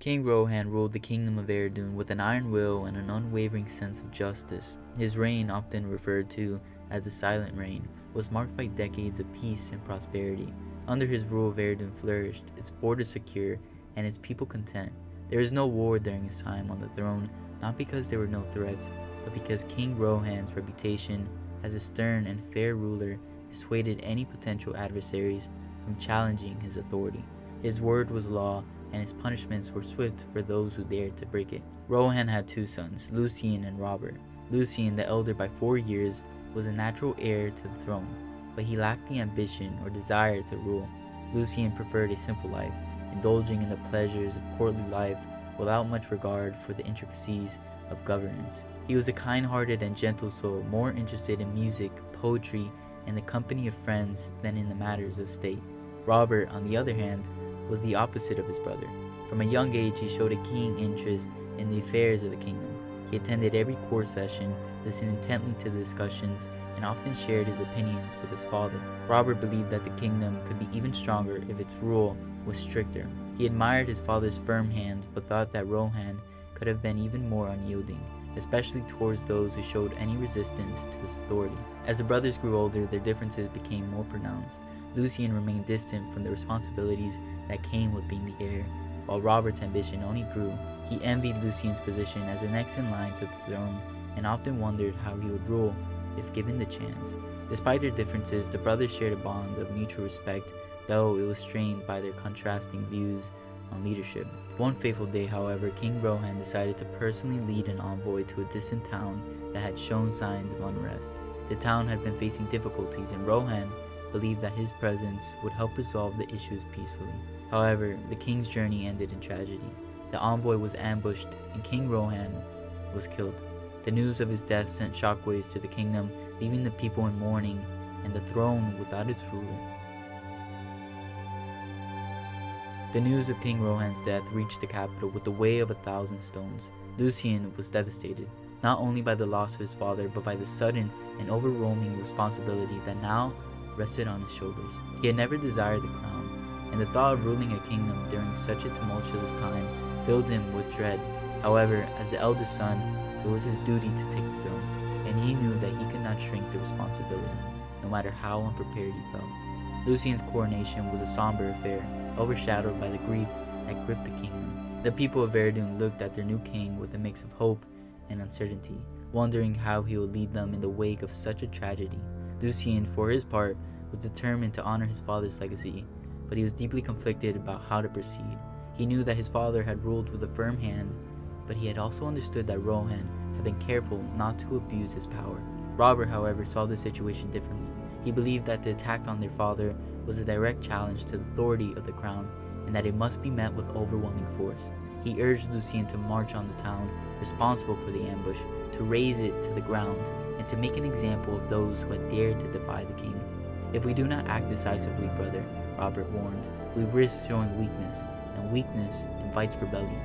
King Rohan ruled the kingdom of Veridun with an iron will and an unwavering sense of justice. His reign, often referred to as the Silent Reign, was marked by decades of peace and prosperity. Under his rule, Veridun flourished, its borders secure, and its people content. There was no war during his time on the throne, not because there were no threats, but because King Rohan's reputation as a stern and fair ruler dissuaded any potential adversaries from challenging his authority. His word was law, and his punishments were swift for those who dared to break it. Rohan had two sons, Lucian and Robert. Lucian, the elder by 4 years, was a natural heir to the throne, but he lacked the ambition or desire to rule. Lucian preferred a simple life, indulging in the pleasures of courtly life without much regard for the intricacies of governance. He was a kind-hearted and gentle soul, more interested in music, poetry, and the company of friends than in the matters of state. Robert, on the other hand, was the opposite of his brother. From a young age, he showed a keen interest in the affairs of the kingdom. He attended every court session, listened intently to the discussions, and often shared his opinions with his father. Robert believed that the kingdom could be even stronger if its rule was stricter. He admired his father's firm hand, but thought that Rohan could have been even more unyielding, especially towards those who showed any resistance to his authority. As the brothers grew older, their differences became more pronounced. Lucian remained distant from the responsibilities that came with being the heir, while Robert's ambition only grew. He envied Lucian's position as the next in line to the throne, and often wondered how he would rule if given the chance. Despite their differences, the brothers shared a bond of mutual respect, though it was strained by their contrasting views on leadership. One fateful day, however, King Rohan decided to personally lead an envoy to a distant town that had shown signs of unrest. The town had been facing difficulties, and Rohan believed that his presence would help resolve the issues peacefully. However, the king's journey ended in tragedy. The envoy was ambushed, and King Rohan was killed. The news of his death sent shockwaves to the kingdom, leaving the people in mourning and the throne without its ruler. The news of King Rohan's death reached the capital with the weight of 1,000 stones. Lucian was devastated, not only by the loss of his father, but by the sudden and overwhelming responsibility that now rested on his shoulders. He had never desired the crown, and the thought of ruling a kingdom during such a tumultuous time filled him with dread. However, as the eldest son, it was his duty to take the throne, and he knew that he could not shrink the responsibility, no matter how unprepared he felt. Lucian's coronation was a somber affair, overshadowed by the grief that gripped the kingdom. The people of Veridun looked at their new king with a mix of hope and uncertainty, wondering how he would lead them in the wake of such a tragedy. Lucian, for his part, was determined to honor his father's legacy, but he was deeply conflicted about how to proceed. He knew that his father had ruled with a firm hand, but he had also understood that Rohan had been careful not to abuse his power. Robert, however, saw the situation differently. He believed that the attack on their father was a direct challenge to the authority of the crown, and that it must be met with overwhelming force. He urged Lucian to march on the town responsible for the ambush, to raze it to the ground, and to make an example of those who had dared to defy the king. "If we do not act decisively, brother," Robert warned, "we risk showing weakness, and weakness invites rebellion."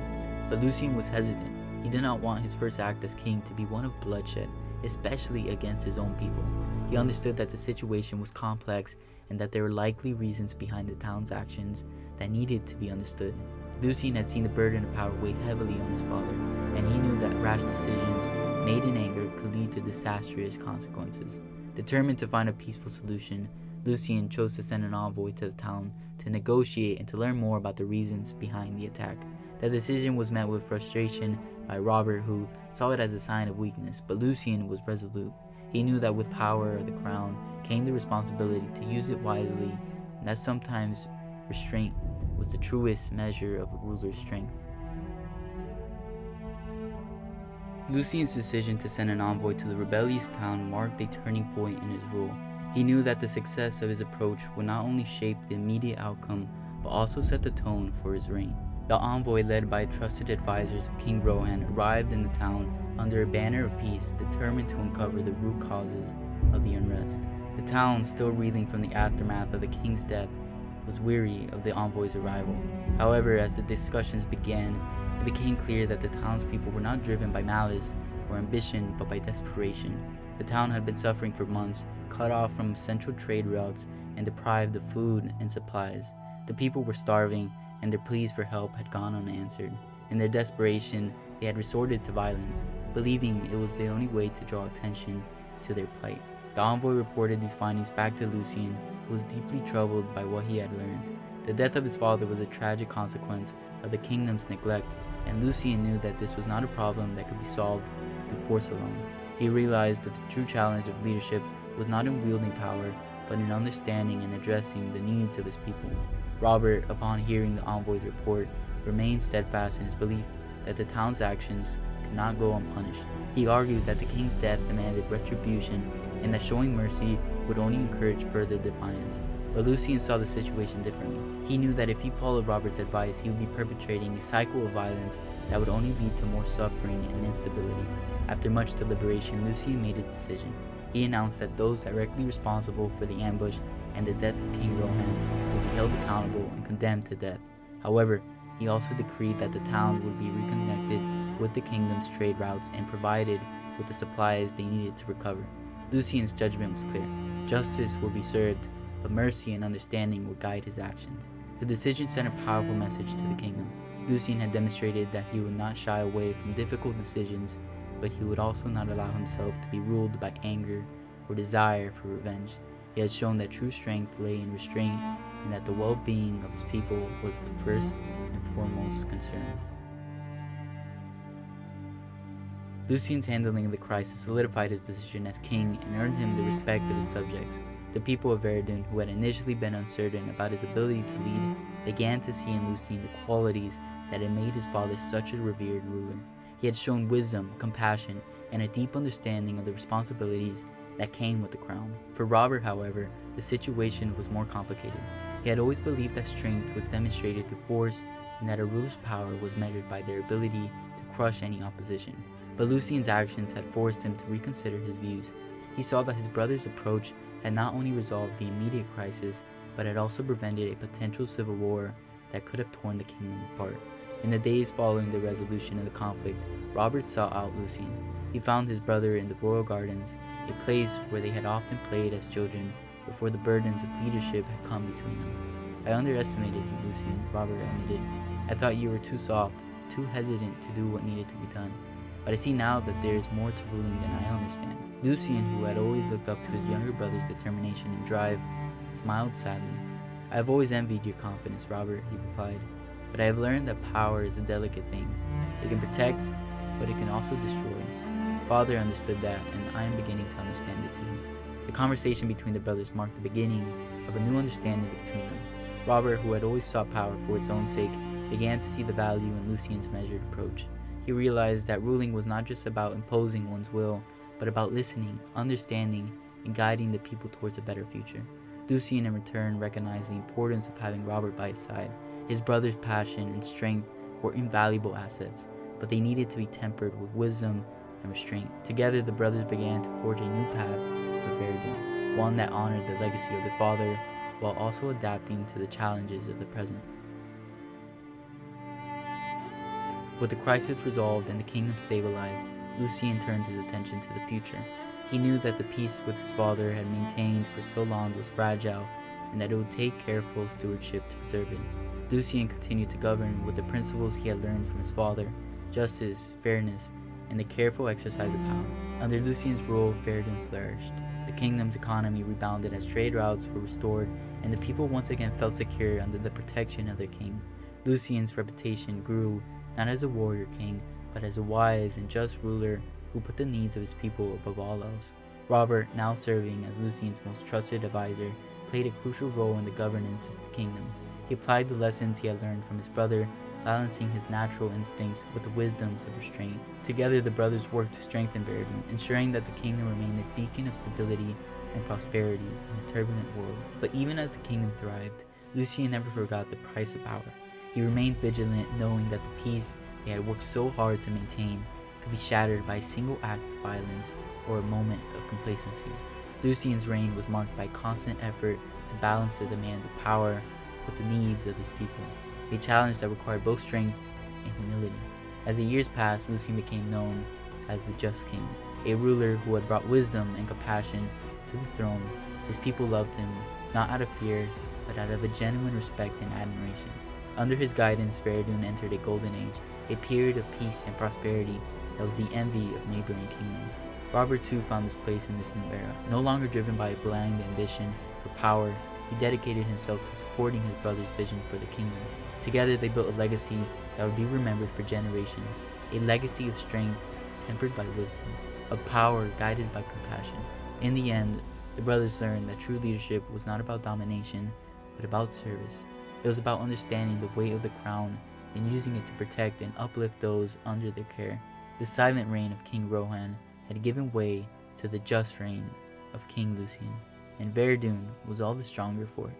But Lucian was hesitant. He did not want his first act as king to be one of bloodshed, especially against his own people. He understood that the situation was complex and that there were likely reasons behind the town's actions that needed to be understood. Lucian had seen the burden of power weigh heavily on his father, and he knew that rash decisions made in anger could lead to disastrous consequences. Determined to find a peaceful solution, Lucian chose to send an envoy to the town to negotiate and to learn more about the reasons behind the attack. The decision was met with frustration by Robert, who saw it as a sign of weakness, but Lucian was resolute. He knew that with power or the crown came the responsibility to use it wisely, and that sometimes restraint was the truest measure of a ruler's strength. Lucian's decision to send an envoy to the rebellious town marked a turning point in his rule. He knew that the success of his approach would not only shape the immediate outcome, but also set the tone for his reign. The envoy, led by trusted advisors of King Rohan, arrived in the town under a banner of peace, determined to uncover the root causes of the unrest. The town, still reeling from the aftermath of the king's death, was weary of the envoy's arrival. However, as the discussions began, it became clear that the townspeople were not driven by malice or ambition, but by desperation. The town had been suffering for months, cut off from central trade routes and deprived of food and supplies. The people were starving, and their pleas for help had gone unanswered. In their desperation, they had resorted to violence, believing it was the only way to draw attention to their plight. The envoy reported these findings back to Lucian, who was deeply troubled by what he had learned. The death of his father was a tragic consequence of the kingdom's neglect, and Lucian knew that this was not a problem that could be solved through force alone. He realized that the true challenge of leadership was not in wielding power, but in understanding and addressing the needs of his people. Robert, upon hearing the envoy's report, remained steadfast in his belief that the town's actions could not go unpunished. He argued that the king's death demanded retribution and that showing mercy would only encourage further defiance. But Lucian saw the situation differently. He knew that if he followed Robert's advice, he would be perpetrating a cycle of violence that would only lead to more suffering and instability. After much deliberation, Lucian made his decision. He announced that those directly responsible for the ambush and the death of King Rohan would be held accountable and condemned to death. However, he also decreed that the town would be reconnected with the kingdom's trade routes and provided with the supplies they needed to recover. Lucian's judgment was clear. Justice would be served, but mercy and understanding would guide his actions. The decision sent a powerful message to the kingdom. Lucian had demonstrated that he would not shy away from difficult decisions, but he would also not allow himself to be ruled by anger or desire for revenge. He had shown that true strength lay in restraint and that the well-being of his people was the first and foremost concern. Lucian's handling of the crisis solidified his position as king and earned him the respect of his subjects. The people of Veridun, who had initially been uncertain about his ability to lead, began to see in Lucian the qualities that had made his father such a revered ruler. He had shown wisdom, compassion, and a deep understanding of the responsibilities that came with the crown. For Robert, however, the situation was more complicated. He had always believed that strength was demonstrated through force and that a ruler's power was measured by their ability to crush any opposition. But Lucian's actions had forced him to reconsider his views. He saw that his brother's approach had not only resolved the immediate crisis, but had also prevented a potential civil war that could have torn the kingdom apart. In the days following the resolution of the conflict, Robert sought out Lucian. He found his brother in the royal gardens, a place where they had often played as children before the burdens of leadership had come between them. "I underestimated you, Lucian," Robert admitted. "I thought you were too soft, too hesitant to do what needed to be done. But I see now that there is more to ruling than I understand." Lucian, who had always looked up to his younger brother's determination and drive, smiled sadly. "I have always envied your confidence, Robert," he replied. "But I have learned that power is a delicate thing. It can protect, but it can also destroy. Father understood that, and I am beginning to understand it too." The conversation between the brothers marked the beginning of a new understanding between them. Robert, who had always sought power for its own sake, began to see the value in Lucian's measured approach. He realized that ruling was not just about imposing one's will, but about listening, understanding, and guiding the people towards a better future. Lucian, in return, recognized the importance of having Robert by his side. His brother's passion and strength were invaluable assets, but they needed to be tempered with wisdom and restraint. Together, the brothers began to forge a new path for Veridun, one that honored the legacy of their father while also adapting to the challenges of the present. With the crisis resolved and the kingdom stabilized, Lucian turned his attention to the future. He knew that the peace with his father had maintained for so long was fragile, and that it would take careful stewardship to preserve it. Lucian continued to govern with the principles he had learned from his father: justice, fairness, and the careful exercise of power. Under Lucian's rule, Veridun flourished. The kingdom's economy rebounded as trade routes were restored, and the people once again felt secure under the protection of their king. Lucian's reputation grew not as a warrior king, but as a wise and just ruler who put the needs of his people above all else. Robert, now serving as Lucian's most trusted advisor, played a crucial role in the governance of the kingdom. He applied the lessons he had learned from his brother, balancing his natural instincts with the wisdoms of restraint. Together, the brothers worked to strengthen Veridun, ensuring that the kingdom remained a beacon of stability and prosperity in a turbulent world. But even as the kingdom thrived, Lucian never forgot the price of power. He remained vigilant, knowing that the peace they had worked so hard to maintain could be shattered by a single act of violence or a moment of complacency. Lucian's reign was marked by constant effort to balance the demands of power with the needs of his people, a challenge that required both strength and humility. As the years passed, Lucian became known as the Just King, a ruler who had brought wisdom and compassion to the throne. His people loved him, not out of fear, but out of a genuine respect and admiration. Under his guidance, Veridun entered a golden age, a period of peace and prosperity that was the envy of neighboring kingdoms. Robert too found his place in this new era. No longer driven by a blind ambition for power, he dedicated himself to supporting his brother's vision for the kingdom. Together they built a legacy that would be remembered for generations, a legacy of strength tempered by wisdom, of power guided by compassion. In the end, the brothers learned that true leadership was not about domination, but about service. It was about understanding the weight of the crown and using it to protect and uplift those under their care. The silent reign of King Rohan had given way to the just reign of King Lucian, and Veridun was all the stronger for it.